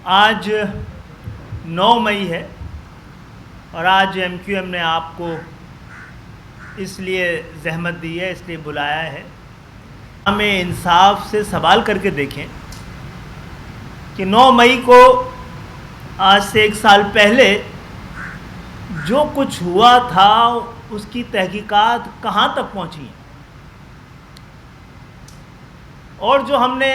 آج 9 مئی ہے اور آج ایم کیو ایم نے آپ کو اس لیے زحمت دی ہے، اس لیے بلایا ہے۔ ہمیں انصاف سے سوال کر کے دیکھیں کہ 9 مئی کو آج سے 1 سال پہلے جو کچھ ہوا تھا اس کی تحقیقات کہاں تک پہنچی ہیں، اور جو ہم نے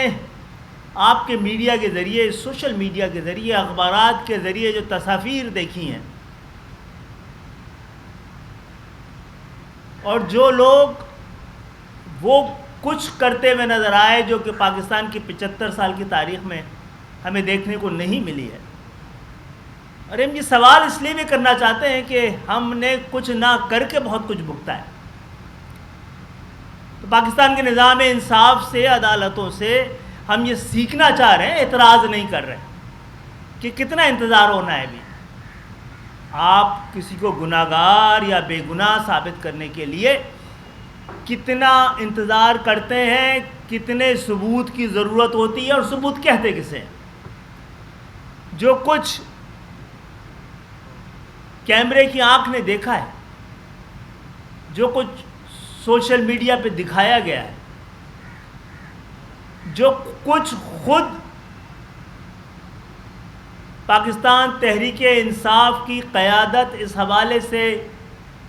آپ کے میڈیا کے ذریعے، سوشل میڈیا کے ذریعے، اخبارات کے ذریعے جو تصاویر دیکھی ہیں، اور جو لوگ وہ کچھ کرتے ہوئے نظر آئے جو کہ پاکستان کی 75 سال کی تاریخ میں ہمیں دیکھنے کو نہیں ملی ہے۔ اور ہم یہ سوال اس لیے بھی کرنا چاہتے ہیں کہ ہم نے کچھ نہ کر کے بہت کچھ بھگتا ہے۔ تو پاکستان کے نظام انصاف سے، عدالتوں سے ہم یہ سیکھنا چاہ رہے ہیں، اعتراض نہیں کر رہے کہ کتنا انتظار ہونا ہے ابھی۔ آپ کسی کو گناہگار یا بے گناہ ثابت کرنے کے لیے کتنا انتظار کرتے ہیں، کتنے ثبوت کی ضرورت ہوتی ہے، اور ثبوت کہتے کسے ہیں؟ جو کچھ کیمرے کی آنکھ نے دیکھا ہے، جو کچھ سوشل میڈیا پہ دکھایا گیا ہے، جو کچھ خود پاکستان تحریک انصاف کی قیادت اس حوالے سے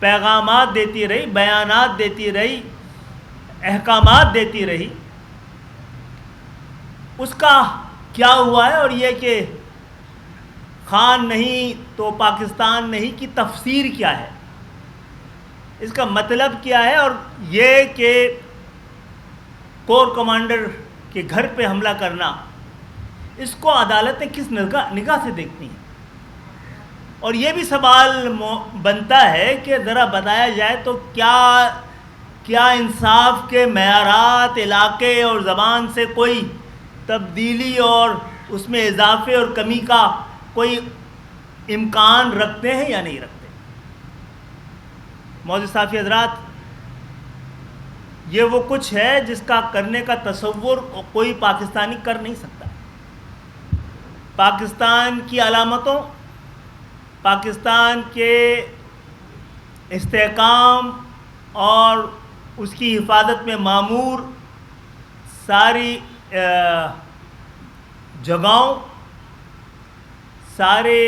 پیغامات دیتی رہی، بیانات دیتی رہی، احکامات دیتی رہی، اس کا کیا ہوا ہے؟ اور یہ کہ خان نہیں تو پاکستان نہیں کی تفسیر کیا ہے، اس کا مطلب کیا ہے؟ اور یہ کہ کور کمانڈر کے گھر پہ حملہ کرنا، اس کو عدالتیں کس نگاہ سے دیکھتی ہیں؟ اور یہ بھی سوال بنتا ہے کہ ذرا بتایا جائے تو کیا انصاف کے معیارات علاقے اور زبان سے کوئی تبدیلی اور اس میں اضافے اور کمی کا کوئی امکان رکھتے ہیں یا نہیں رکھتے؟ معزز صحافی حضرات، یہ وہ کچھ ہے جس کا کرنے کا تصور کوئی پاکستانی کر نہیں سکتا۔ پاکستان کی علامتوں، پاکستان کے استحکام اور اس کی حفاظت میں مامور ساری جگہوں، سارے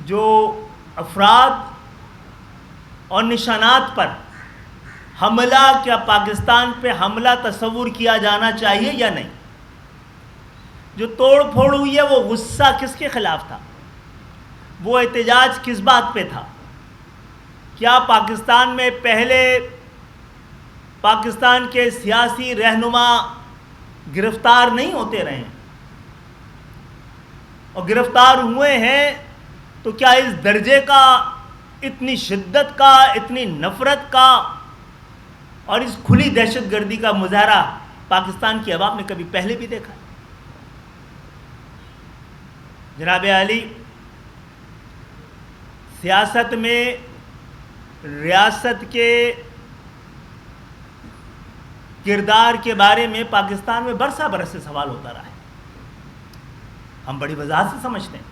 جو افراد اور نشانات پر حملہ، کیا پاکستان پہ حملہ تصور کیا جانا چاہیے یا نہیں؟ جو توڑ پھوڑ ہوئی ہے وہ غصہ کس کے خلاف تھا؟ وہ احتجاج کس بات پہ تھا؟ کیا پاکستان میں پہلے پاکستان کے سیاسی رہنما گرفتار نہیں ہوتے رہے ہیں؟ اور گرفتار ہوئے ہیں تو کیا اس درجے کا، اتنی شدت کا، اتنی نفرت کا اور اس کھلی دہشت گردی کا مظاہرہ پاکستان کی عوام نے کبھی پہلے بھی دیکھا؟ جناب عالی، سیاست میں ریاست کے کردار کے بارے میں پاکستان میں برسہ برس سے سوال ہوتا رہا ہے۔ ہم بڑی وضاحت سے سمجھتے ہیں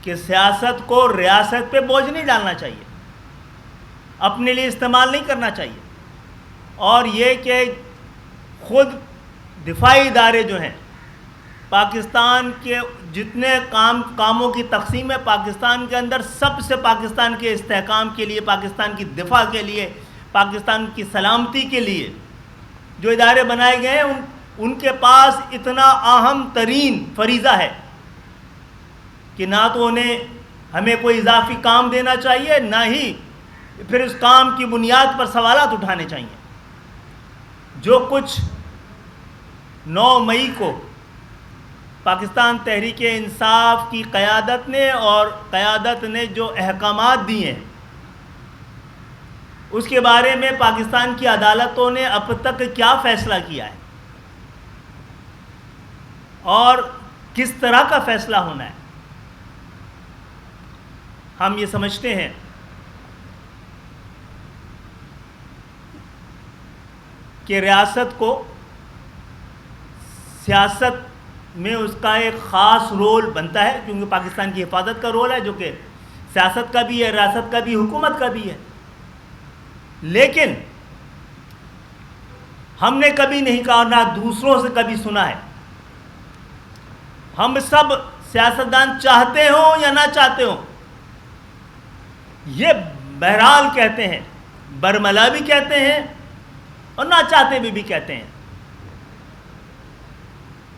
کہ سیاست کو ریاست پہ بوجھ نہیں ڈالنا چاہیے، اپنے لیے استعمال نہیں کرنا چاہیے، اور یہ کہ خود دفاعی ادارے جو ہیں، پاکستان کے جتنے کاموں کی تقسیم ہے پاکستان کے اندر، سب سے پاکستان کے استحکام کے لیے، پاکستان کی دفاع کے لیے، پاکستان کی سلامتی کے لیے جو ادارے بنائے گئے ہیں، ان کے پاس اتنا اہم ترین فریضہ ہے کہ نہ تو انہیں ہمیں کوئی اضافی کام دینا چاہیے، نہ ہی پھر اس کام کی بنیاد پر سوالات اٹھانے چاہیے۔ جو کچھ 9 مئی کو پاکستان تحریک انصاف کی قیادت نے جو احکامات دیے ہیں، اس کے بارے میں پاکستان کی عدالتوں نے اب تک کیا فیصلہ کیا ہے اور کس طرح کا فیصلہ ہونا ہے؟ ہم یہ سمجھتے ہیں کہ ریاست کو سیاست میں اس کا ایک خاص رول بنتا ہے، کیونکہ پاکستان کی حفاظت کا رول ہے، جو کہ سیاست کا بھی ہے، ریاست کا بھی، حکومت کا بھی ہے. لیکن ہم نے کبھی نہیں کہا، نہ دوسروں سے کبھی سنا ہے. ہم سب سیاستدان چاہتے ہوں یا نہ چاہتے ہوں، یہ بہرحال کہتے ہیں، برملا بھی کہتے ہیں اور نہ چاہتے بھی کہتے ہیں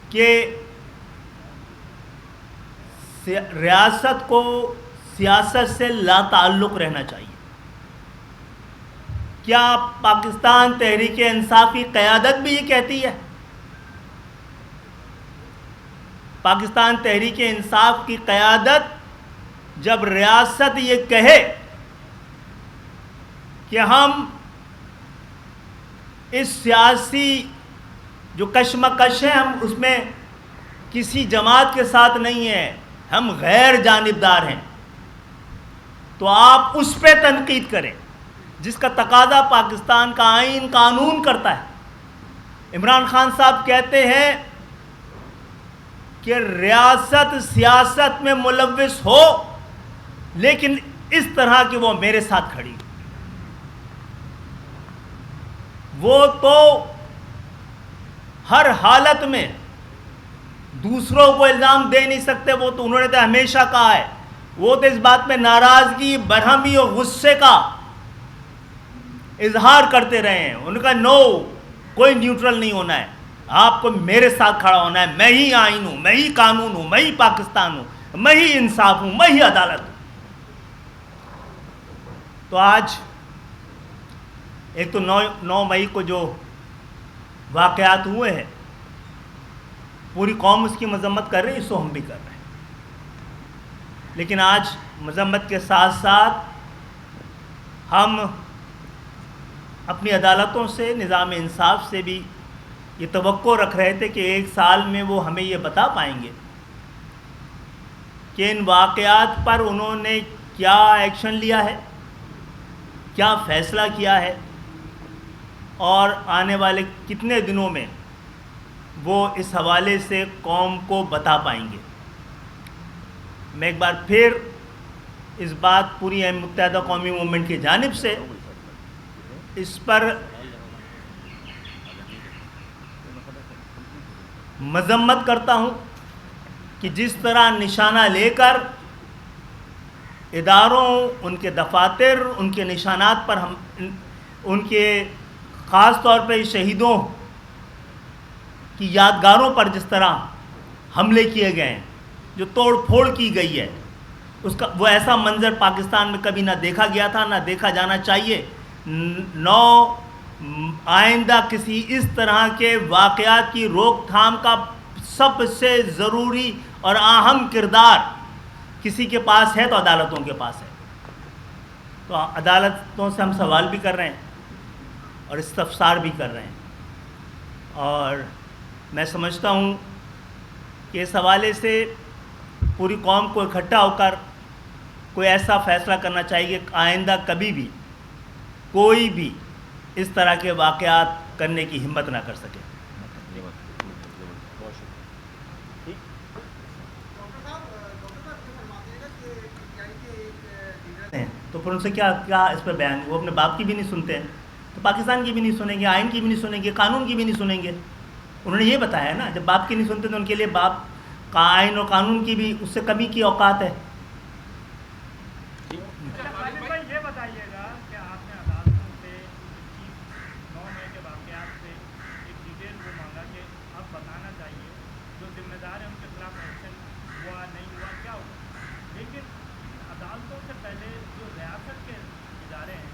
کہ ریاست کو سیاست سے لا تعلق رہنا چاہیے. کیا پاکستان تحریک انصاف کی قیادت بھی یہ کہتی ہے؟ پاکستان تحریک انصاف کی قیادت جب ریاست یہ کہے کہ ہم اس سیاسی جو کشمکش ہے، ہم اس میں کسی جماعت کے ساتھ نہیں ہیں، ہم غیر جانبدار ہیں، تو آپ اس پہ تنقید کریں جس کا تقاضا پاکستان کا آئین قانون کرتا ہے. عمران خان صاحب کہتے ہیں کہ ریاست سیاست میں ملوث ہو، لیکن اس طرح کہ وہ میرے ساتھ کھڑی. وہ تو ہر حالت میں دوسروں کو الزام دے نہیں سکتے. وہ تو انہوں نے تو ہمیشہ کہا ہے، وہ تو اس بات میں ناراضگی، برہمی اور غصے کا اظہار کرتے رہے ہیں. ان کا نو، کوئی نیوٹرل نہیں ہونا ہے، آپ کو میرے ساتھ کھڑا ہونا ہے. میں ہی آئین ہوں، میں ہی قانون ہوں، میں ہی پاکستان ہوں، میں ہی انصاف ہوں، میں ہی عدالت ہوں. تو آج ایک تو 9 مئی کو جو واقعات ہوئے ہیں، پوری قوم اس کی مذمت کر رہی ہے، اس کو ہم بھی کر رہے ہیں. لیکن آج مذمت کے ساتھ ساتھ ہم اپنی عدالتوں سے، نظام انصاف سے بھی یہ توقع رکھ رہے تھے کہ 1 سال میں وہ ہمیں یہ بتا پائیں گے کہ ان واقعات پر انہوں نے کیا ایکشن لیا ہے، کیا فیصلہ کیا ہے، اور آنے والے کتنے دنوں میں وہ اس حوالے سے قوم کو بتا پائیں گے. میں ایک بار پھر اس بات پوری متحدہ قومی موومنٹ کی جانب سے اس پر مذمت کرتا ہوں کہ جس طرح نشانہ لے کر اداروں، ان کے دفاتر، ان کے نشانات پر ہم ان کے خاص طور پہ شہیدوں کی یادگاروں پر جس طرح حملے کیے گئے ہیں، جو توڑ پھوڑ کی گئی ہے، اس کا وہ ایسا منظر پاکستان میں کبھی نہ دیکھا گیا تھا، نہ دیکھا جانا چاہیے. آئندہ کسی اس طرح کے واقعات کی روک تھام کا سب سے ضروری اور اہم کردار کسی کے پاس ہے تو عدالتوں کے پاس ہے. تو عدالتوں سے ہم سوال بھی کر رہے ہیں اور استفسار بھی کر رہے ہیں، اور میں سمجھتا ہوں کہ اس حوالے سے پوری قوم کو اکٹھا ہو کر کوئی ایسا فیصلہ کرنا چاہیے کہ آئندہ کبھی بھی کوئی بھی اس طرح کے واقعات کرنے کی ہمت نہ کر سکے. تو پھر ان سے کیا اس پر بیان؟ وہ اپنے باپ کی بھی نہیں سنتے ہیں، تو پاکستان کی بھی نہیں سنیں گے، آئین کی بھی نہیں سنیں گے، قانون کی بھی نہیں سنیں گے. انہوں نے یہ بتایا ہے نا، جب باپ کی نہیں سنتے تو ان کے لیے باپ کا آئین اور قانون کی بھی اس سے کمی کی اوقات ہے. یہ بتائیے گا کہ آپ نے عدالتوں سے 9 مئی کے واقعات سے ایک ڈیٹیل کو مانگا کہ اب بتانا چاہیے جو ذمہ دار ہیں ان کے خلاف ایکشن ہوا نہیں ہوا کیا ہوا، لیکن عدالتوں سے پہلے جو ریاست کے ادارے ہیں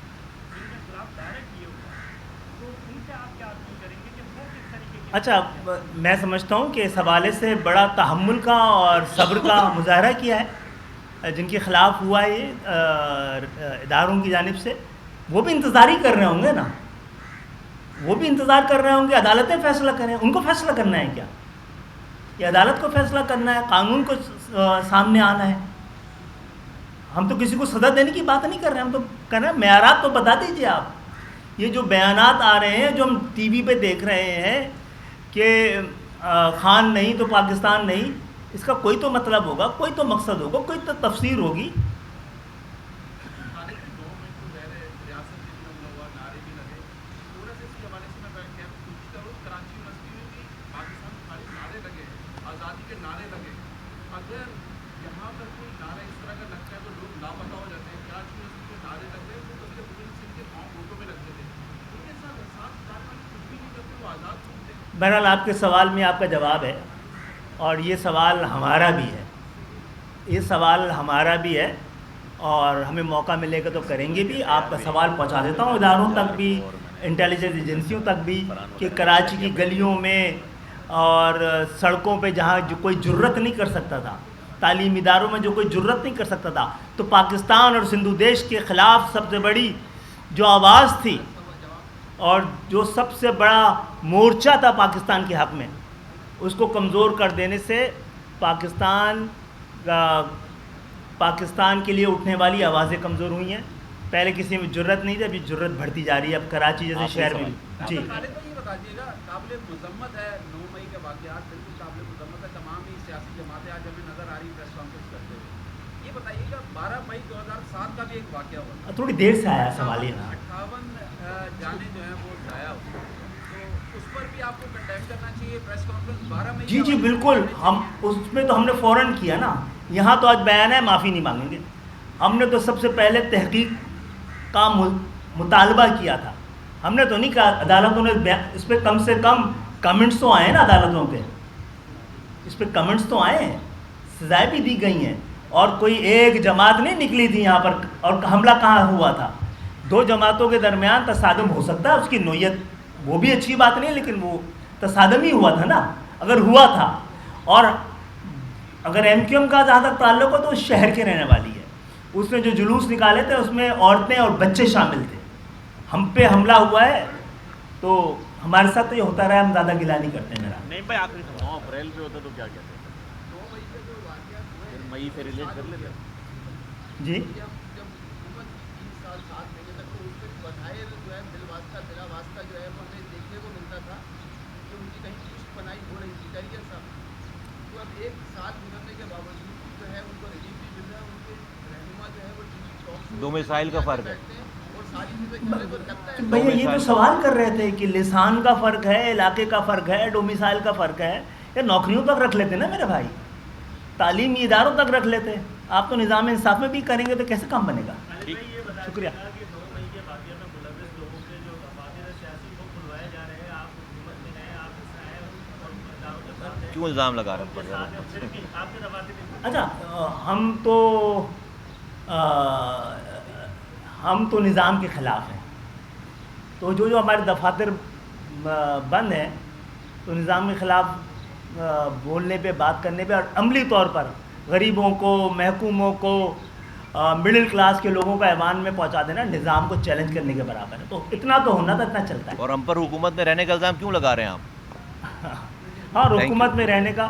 جن کے خلاف دائر کیے ہوئے ہیں، تو ان سے آپ کیا اپیل کریں گے کہ وہ کس طریقے کی؟ اچھا، میں سمجھتا ہوں کہ اس حوالے سے بڑا تحمل کا اور صبر کا مظاہرہ کیا ہے جن کے خلاف ہوا ہے یہ اداروں کی جانب سے. وہ بھی انتظار ہی کر رہے ہوں گے نا، وہ بھی انتظار کر رہے ہوں گے عدالتیں فیصلہ کریں. ان کو فیصلہ کرنا ہے کیا؟ یہ عدالت کو فیصلہ کرنا ہے، قانون کو سامنے آنا ہے. ہم تو کسی کو سزا دینے کی بات نہیں کر رہے ہیں، ہم تو کہہ رہے ہیں معیارات تو بتا دیجیے آپ. یہ جو بیانات آ رہے ہیں، جو ہم ٹی وی پہ دیکھ رہے ہیں کہ خان نہیں تو پاکستان نہیں، اس کا کوئی تو مطلب ہوگا، کوئی تو مقصد ہوگا، کوئی تو تفسیر ہوگی. بہرحال آپ کے سوال میں آپ کا جواب ہے، اور یہ سوال ہمارا بھی ہے، یہ سوال ہمارا بھی ہے، اور ہمیں موقع ملے گا تو کریں گے بھی. آپ کا سوال پہنچا دیتا ہوں اداروں تک بھی، انٹیلیجنس ایجنسیوں تک بھی، کہ کراچی کی گلیوں میں اور سڑکوں پہ جہاں جو کوئی جرت نہیں کر سکتا تھا، تعلیمی اداروں میں جو کوئی جرت نہیں کر سکتا تھا، تو پاکستان اور سندھ دیش کے خلاف سب سے بڑی جو آواز تھی اور جو سب سے بڑا مورچہ تھا پاکستان کے حق میں، اس کو کمزور کر دینے سے پاکستان کے لیے اٹھنے والی آوازیں کمزور ہوئی ہیں. پہلے کسی میں جرت نہیں تھی، ابھی جرت بڑھتی جا رہی ہے. اب کراچی جیسے شہر میں جی یہ بتائیے گا، قابل مذمت ہے 9 مئی کے واقعات، بالکل قابل مذمت ہے. تمام ہی سیاسی جماعتیں آج ہمیں نظر آ رہی پریس کانفرنس کرتے ہوئے. یہ بتائیے گا 12 مئی 2007 کا بھی ایک واقعہ ہوا، تھوڑی دیر سے آیا سوال یہ نا. 58 جانیں جو ہیں وہ ضائع ہوئی، تو اس پر بھی آپ کو کنڈیم کرنا چاہیے. پریس کانفرنس 12 مئی جی بالکل، ہم اس میں تو ہم نے فوراً کیا نا. یہاں تو آج بیان ہے، معافی نہیں مانگیں گے. ہم نے تو سب سے پہلے تحقیق کا مطالبہ کیا تھا. ہم نے تو نہیں کہا عدالتوں نے اس پہ کم سے کم کمنٹس تو آئے ہیں نا، عدالتوں پہ اس پہ کمنٹس تو آئے ہیں، سزائیں بھی دی گئی ہیں، اور کوئی ایک جماعت نہیں نکلی تھی یہاں پر. اور حملہ کہاں ہوا تھا؟ 2 جماعتوں کے درمیان تصادم ہو سکتا ہے، اس کی نوعیت وہ بھی اچھی بات نہیں، لیکن وہ تصادم ہی ہوا تھا نا. اگر ہوا تھا، اور اگر ایم کیو ایم کا جہاں تک تعلق ہو تو اس شہر کے رہنے والی ہے. اس نے جو جلوس نکالے تھے اس میں عورتیں اور بچے شامل تھے. ہم پہ حملہ ہوا ہے تو ہمارے ساتھ تو یہ ہوتا رہا، ہم زیادہ گلا نہیں کرتے. میرا نہیں بھائی، آخری 9 اپریل پہ ہوتا تو کیا کہتے ہیں؟ 9 مئی کے جو واقعات ہوئے مئی سے ریلیٹ کر لیتے ہیں. جی جب حکومت 3 سال 7 مہینے تک تو اس پہ بظاہر جو ہے بلا واسطہ جو ہے وہ ہمیں دیکھنے کو ملتا تھا کہ ان کی کہیں پشت پناہی ہو رہی تھی. ڈیریل صاحب تو اب 1 سال گزرنے کے باوجود جو ہے ان کو ریلیف بھی مل رہا ہے. ان کے رہنما جو ہے وہ ٹی وی ٹاک دو مسائل کا فرق ہے اور ساری چیزیں کرنے کو لگتا ہے. بھیا یہ تو سوال کر رہے تھے کہ لسان کا فرق ہے، علاقے کا فرق ہے، ڈومیسائل کا فرق ہے. یا نوکریوں تک رکھ لیتے نا میرے بھائی، تعلیمی اداروں تک رکھ لیتے. آپ تو نظام انصاف میں بھی کریں گے تو کیسے کام بنے گا؟ شکریہ. کیوں الزام لگا رہے ہیں؟ اچھا، ہم تو نظام کے خلاف ہیں. تو جو ہمارے دفاتر بند ہیں تو نظام کے خلاف بولنے پہ، بات کرنے پہ، اور عملی طور پر غریبوں کو، محکوموں کو، مڈل کلاس کے لوگوں کا ایوان میں پہنچا دینا نظام کو چیلنج کرنے کے برابر ہے. تو اتنا تو ہونا تھا، اتنا چلتا ہے. اور ہم پر حکومت میں رہنے کا الزام کیوں لگا رہے ہیں آپ؟ ہاں، حکومت میں رہنے کا